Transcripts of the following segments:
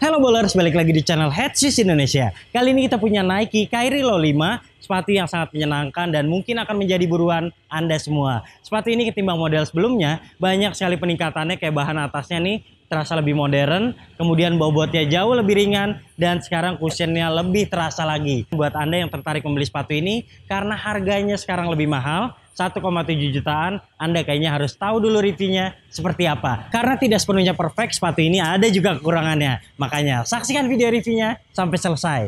Halo bowlers, balik lagi di channel Headshoes Indonesia. Kali ini kita punya Nike Kyrie Low 5, sepatu yang sangat menyenangkan dan mungkin akan menjadi buruan Anda semua. Sepatu ini ketimbang model sebelumnya, banyak sekali peningkatannya, kayak bahan atasnya nih terasa lebih modern, kemudian bobotnya jauh lebih ringan, dan sekarang cushionnya lebih terasa lagi. Buat Anda yang tertarik membeli sepatu ini, karena harganya sekarang lebih mahal, 1,7 jutaan, Anda kayaknya harus tahu dulu reviewnya seperti apa. Karena tidak sepenuhnya perfect, sepatu ini ada juga kekurangannya. Makanya saksikan video reviewnya sampai selesai.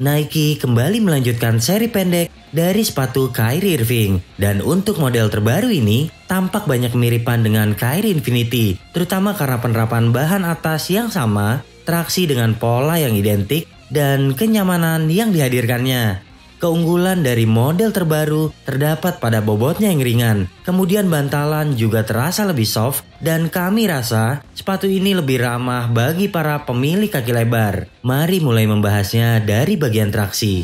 Nike kembali melanjutkan seri pendek dari sepatu Kyrie Irving. Dan untuk model terbaru ini, tampak banyak kemiripan dengan Kyrie Infinity. Terutama karena penerapan bahan atas yang sama, traksi dengan pola yang identik, dan kenyamanan yang dihadirkannya. Keunggulan dari model terbaru terdapat pada bobotnya yang ringan. Kemudian bantalan juga terasa lebih soft, dan kami rasa sepatu ini lebih ramah bagi para pemilik kaki lebar. Mari mulai membahasnya dari bagian traksi.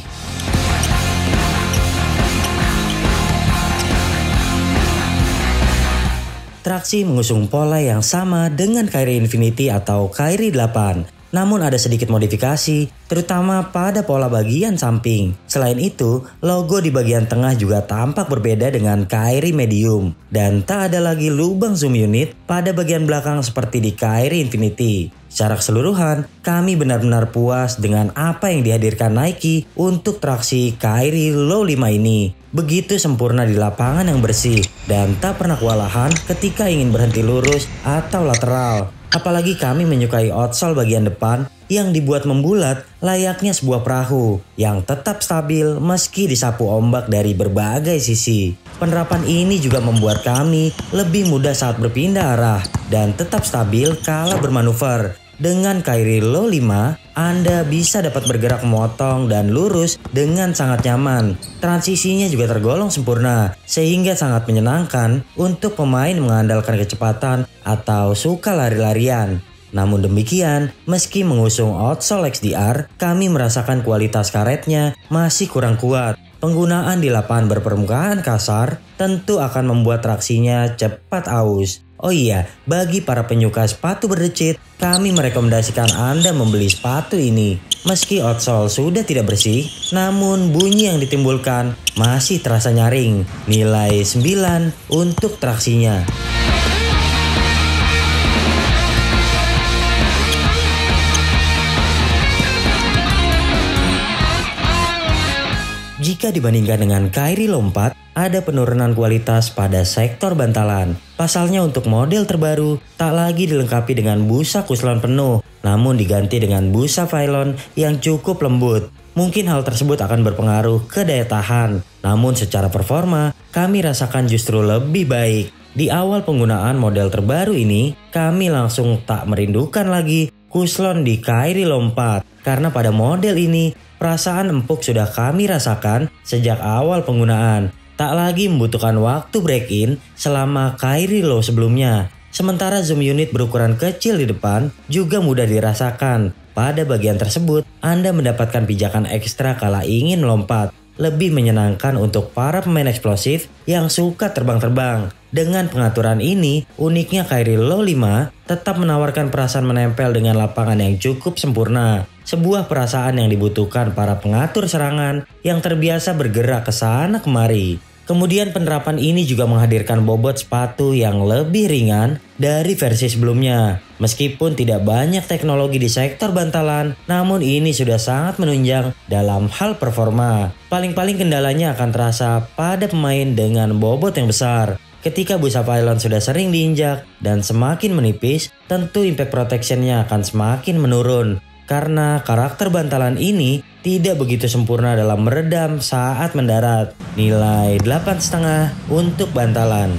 Traksi mengusung pola yang sama dengan Kyrie Infinity atau Kyrie 8. Namun ada sedikit modifikasi, terutama pada pola bagian samping. Selain itu, logo di bagian tengah juga tampak berbeda dengan Kyrie Medium. Dan tak ada lagi lubang zoom unit pada bagian belakang seperti di Kyrie Infinity. Secara keseluruhan, kami benar-benar puas dengan apa yang dihadirkan Nike untuk traksi Kyrie Low 5 ini. Begitu sempurna di lapangan yang bersih dan tak pernah kewalahan ketika ingin berhenti lurus atau lateral. Apalagi kami menyukai outsole bagian depan yang dibuat membulat layaknya sebuah perahu yang tetap stabil meski disapu ombak dari berbagai sisi. Penerapan ini juga membuat kami lebih mudah saat berpindah arah dan tetap stabil kala bermanuver. Dengan Kyrie Low 5, Anda bisa dapat bergerak memotong dan lurus dengan sangat nyaman. Transisinya juga tergolong sempurna, sehingga sangat menyenangkan untuk pemain mengandalkan kecepatan atau suka lari-larian. Namun demikian, meski mengusung outsole XDR, kami merasakan kualitas karetnya masih kurang kuat. Penggunaan di lapangan berpermukaan kasar tentu akan membuat traksinya cepat aus. Oh iya, bagi para penyuka sepatu berdecit, kami merekomendasikan Anda membeli sepatu ini. Meski outsole sudah tidak bersih, namun bunyi yang ditimbulkan masih terasa nyaring. Nilai 9 untuk traksinya. Jika dibandingkan dengan Kyrie Low 4, ada penurunan kualitas pada sektor bantalan. Pasalnya untuk model terbaru, tak lagi dilengkapi dengan busa kuslon penuh, namun diganti dengan busa Phylon yang cukup lembut. Mungkin hal tersebut akan berpengaruh ke daya tahan, namun secara performa, kami rasakan justru lebih baik. Di awal penggunaan model terbaru ini, kami langsung tak merindukan lagi kuslon di Kyrie Low 4, karena pada model ini, perasaan empuk sudah kami rasakan sejak awal penggunaan. Tak lagi membutuhkan waktu break-in selama Kyrie Low sebelumnya. Sementara zoom unit berukuran kecil di depan juga mudah dirasakan. Pada bagian tersebut, Anda mendapatkan pijakan ekstra kala ingin melompat. Lebih menyenangkan untuk para pemain eksplosif yang suka terbang-terbang. Dengan pengaturan ini, uniknya Kyrie Low 5 tetap menawarkan perasaan menempel dengan lapangan yang cukup sempurna. Sebuah perasaan yang dibutuhkan para pengatur serangan yang terbiasa bergerak ke sana kemari. Kemudian penerapan ini juga menghadirkan bobot sepatu yang lebih ringan dari versi sebelumnya. Meskipun tidak banyak teknologi di sektor bantalan, namun ini sudah sangat menunjang dalam hal performa. Paling-paling kendalanya akan terasa pada pemain dengan bobot yang besar. Ketika busa Phylon sudah sering diinjak dan semakin menipis, tentu impact protectionnya akan semakin menurun. Karena karakter bantalan ini tidak begitu sempurna dalam meredam saat mendarat. Nilai 8,5 untuk bantalan.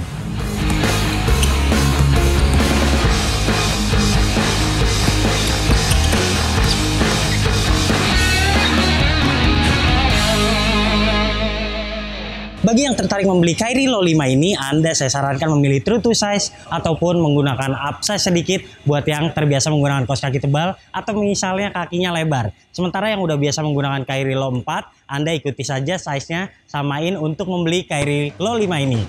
bagi yang tertarik membeli Kyrie Low 5 ini, Anda saya sarankan memilih true to size ataupun menggunakan upsize sedikit buat yang terbiasa menggunakan kaos kaki tebal atau misalnya kakinya lebar. Sementara yang udah biasa menggunakan Kyrie Low 4, Anda ikuti saja size-nya, samain untuk membeli Kyrie Low 5 ini.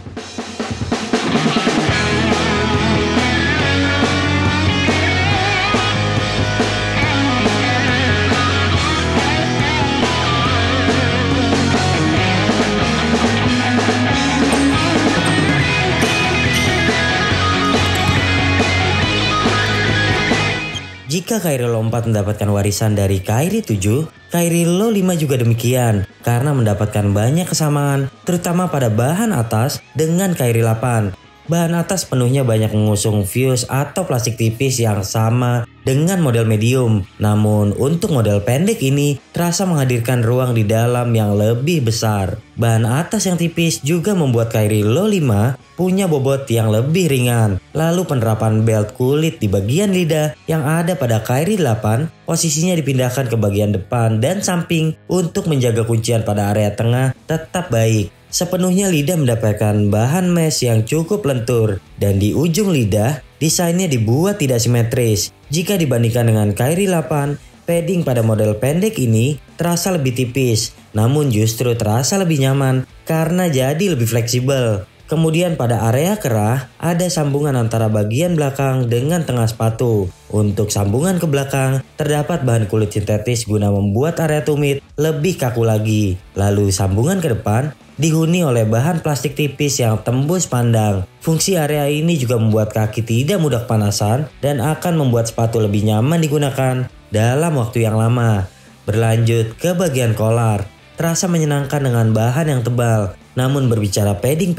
Jika Kyrie Low 4 mendapatkan warisan dari Kyrie 7, Kyrie Low 5 juga demikian karena mendapatkan banyak kesamaan, terutama pada bahan atas dengan Kyrie 8. Bahan atas penuhnya banyak mengusung fuse atau plastik tipis yang sama dengan model medium. Namun untuk model pendek ini terasa menghadirkan ruang di dalam yang lebih besar. Bahan atas yang tipis juga membuat Kyrie Low 5 punya bobot yang lebih ringan. Lalu penerapan belt kulit di bagian lidah yang ada pada Kyrie 8 posisinya dipindahkan ke bagian depan dan samping untuk menjaga kuncian pada area tengah tetap baik. Sepenuhnya lidah mendapatkan bahan mesh yang cukup lentur dan di ujung lidah desainnya dibuat tidak simetris. Jika dibandingkan dengan Kyrie 8, padding pada model pendek ini terasa lebih tipis, namun justru terasa lebih nyaman karena jadi lebih fleksibel. Kemudian pada area kerah ada sambungan antara bagian belakang dengan tengah sepatu. Untuk sambungan ke belakang terdapat bahan kulit sintetis guna membuat area tumit lebih kaku lagi. Lalu sambungan ke depan dihuni oleh bahan plastik tipis yang tembus pandang. Fungsi area ini juga membuat kaki tidak mudah kepanasan dan akan membuat sepatu lebih nyaman digunakan dalam waktu yang lama. Berlanjut ke bagian kolar, terasa menyenangkan dengan bahan yang tebal. Namun berbicara padding,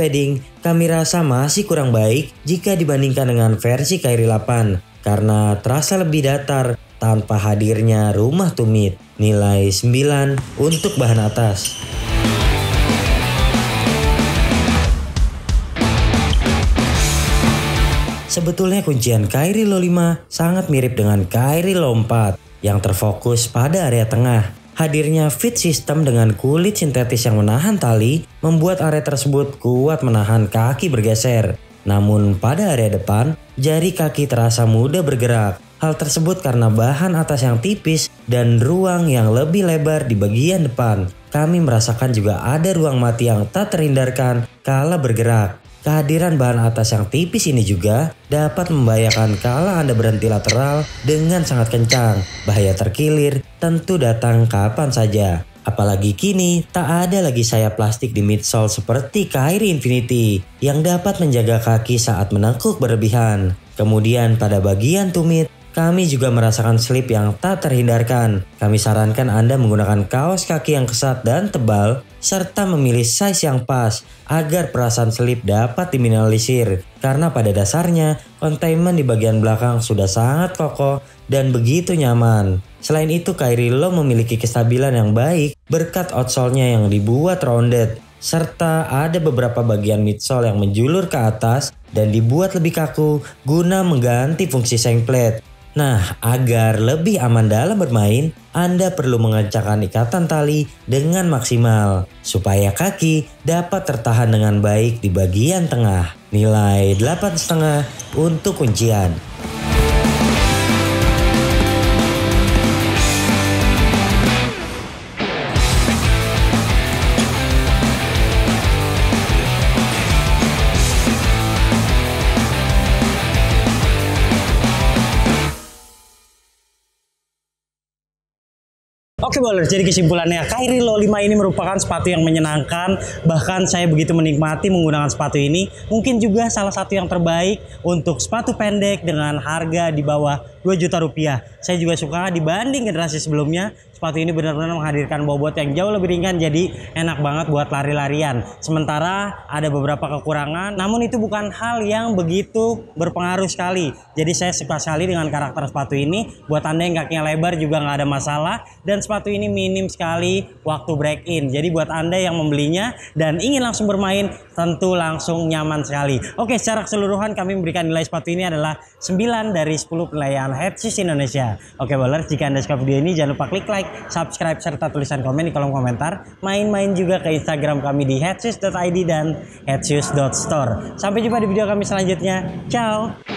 kami rasa masih kurang baik jika dibandingkan dengan versi Kyrie 8 karena terasa lebih datar tanpa hadirnya rumah tumit. Nilai 9 untuk bahan atas. Sebetulnya kuncian Kyrie Low 5 sangat mirip dengan Kyrie Low 4 yang terfokus pada area tengah. Hadirnya fit system dengan kulit sintetis yang menahan tali membuat area tersebut kuat menahan kaki bergeser. Namun pada area depan, jari kaki terasa mudah bergerak. Hal tersebut karena bahan atas yang tipis dan ruang yang lebih lebar di bagian depan. Kami merasakan juga ada ruang mati yang tak terhindarkan kala bergerak. Kehadiran bahan atas yang tipis ini juga dapat membahayakan kala Anda berhenti lateral dengan sangat kencang. Bahaya terkilir tentu datang kapan saja. Apalagi kini tak ada lagi sayap plastik di midsole seperti Kyrie Infinity yang dapat menjaga kaki saat menekuk berlebihan. Kemudian pada bagian tumit, kami juga merasakan slip yang tak terhindarkan. Kami sarankan Anda menggunakan kaos kaki yang kesat dan tebal serta memilih size yang pas agar perasaan slip dapat diminimalisir. Karena pada dasarnya containment di bagian belakang sudah sangat kokoh dan begitu nyaman. Selain itu Kyrie Low memiliki kestabilan yang baik berkat outsole-nya yang dibuat rounded. Serta ada beberapa bagian midsole yang menjulur ke atas dan dibuat lebih kaku guna mengganti fungsi shank plate. Nah, agar lebih aman dalam bermain, Anda perlu mengencangkan ikatan tali dengan maksimal supaya kaki dapat tertahan dengan baik di bagian tengah. Nilai 8,5 untuk kuncian. Oke bowler, jadi kesimpulannya Kyrie Low 5 ini merupakan sepatu yang menyenangkan. Bahkan saya begitu menikmati menggunakan sepatu ini. Mungkin juga salah satu yang terbaik untuk sepatu pendek dengan harga di bawah 2 juta rupiah. Saya juga suka dibanding generasi sebelumnya. Sepatu ini benar-benar menghadirkan bobot yang jauh lebih ringan, jadi enak banget buat lari-larian. Sementara ada beberapa kekurangan, namun itu bukan hal yang begitu berpengaruh sekali. Jadi saya suka sekali dengan karakter sepatu ini. Buat Anda yang kakinya lebar juga nggak ada masalah. Dan sepatu ini minim sekali waktu break in. Jadi buat Anda yang membelinya dan ingin langsung bermain, tentu langsung nyaman sekali. Oke, secara keseluruhan kami memberikan nilai sepatu ini adalah 9 dari 10 penilaian channel Headshoes Indonesia. Oke bowlers, jika Anda suka video ini jangan lupa klik like, subscribe, serta tulisan komen di kolom komentar. Main-main juga ke Instagram kami di headshoes.id dan headshoes.store. Sampai jumpa di video kami selanjutnya. Ciao!